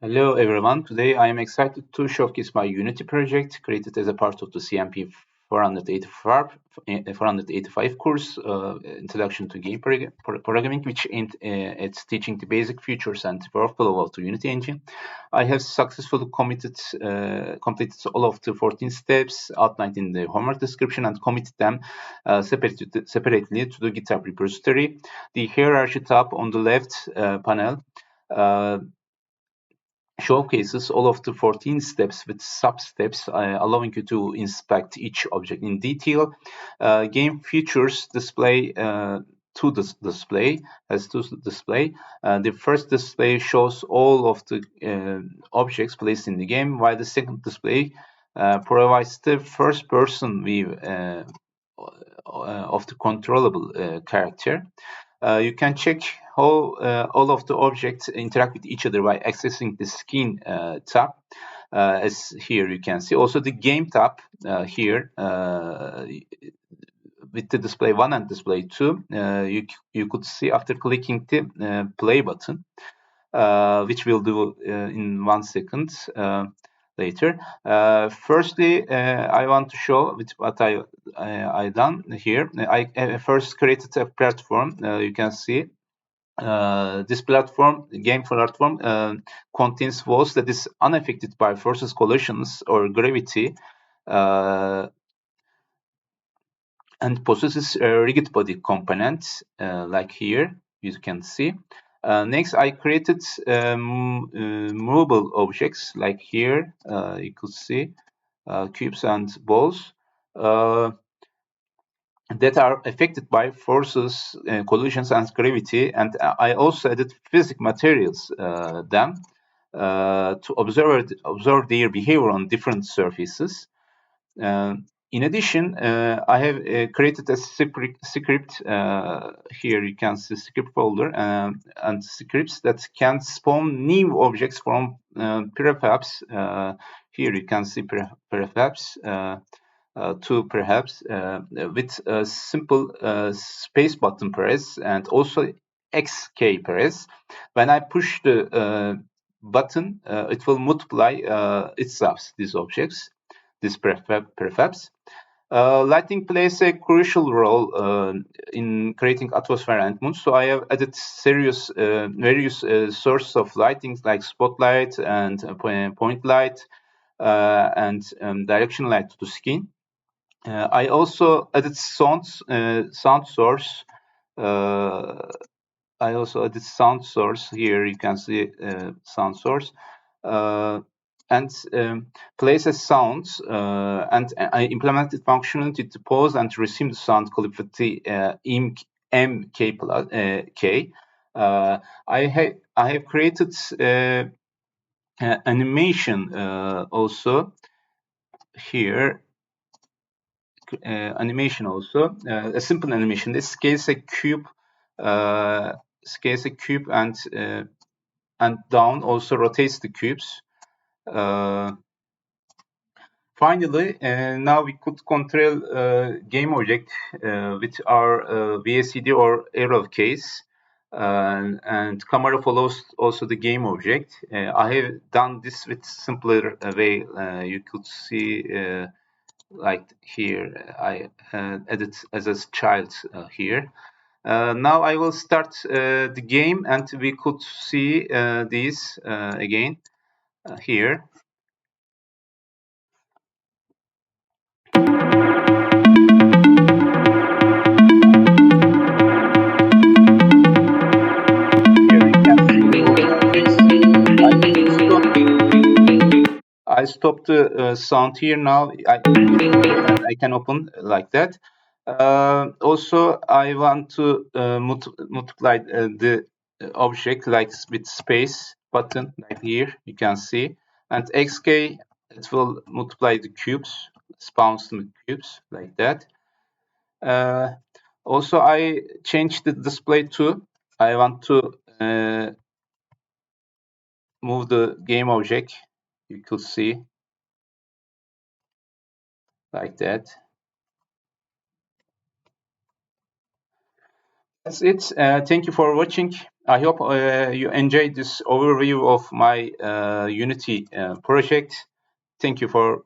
Hello everyone. Today I am excited to showcase my Unity project created as a part of the CMPE 485 course, Introduction to Game Programming, which aimed at teaching the basic features and workflow of the Unity engine. I have successfully completed all of the 14 steps outlined in the homework description and committed them separately to the GitHub repository. The hierarchy tab on the left panel showcases all of the 14 steps with sub-steps, allowing you to inspect each object in detail. Game features display two display. The first display shows all of the objects placed in the game, while the second display provides the first-person view of the controllable character. You can check how all of the objects interact with each other by accessing the Skin tab, as here you can see. Also the Game tab here with the display 1 and display 2, you could see after clicking the play button, which we'll do in 1 second later. Firstly, I want to show with what I done here. I first created a platform. You can see this platform, game platform, contains walls that is unaffected by forces, collisions, or gravity, and possesses a rigid body component, like here you can see. Next, I created movable objects, like here you could see cubes and balls that are affected by forces, collisions, and gravity. And I also added physical materials them to observe their behavior on different surfaces. In addition, I have created a script. Here you can see script folder and scripts that can spawn new objects from prefabs. Here you can see prefabs. To perhaps with a simple space button press and also X key press. When I push the button, it will multiply itself, these objects, these prefabs. Lighting plays a crucial role in creating atmosphere and mood. So I have added various sources of lighting like spotlight and point light and direction light to the skin. I also added sound source. I also added sound source. Here you can see sound source. And place a sound, and I implemented functionality to pause and resume the sound clip with the MK+K. I have created animation also here. Animation also, a simple animation. This scales a cube, and down also rotates the cubes. Finally, now we could control game object with our VSCD or arrow case, and camera follows also the game object. I have done this with simpler way. You could see. Like here, I edit as a child here. Now I will start the game, and we could see these again here. I stopped the sound here now. I can open like that. Also, I want to multiply the object like with space button, like here you can see, and XK, it will multiply the cubes, spawns the cubes like that. Also, I changed the display to, I want to move the game object. You could see like that. That's it. Thank you for watching. I hope you enjoyed this overview of my Unity project. Thank you for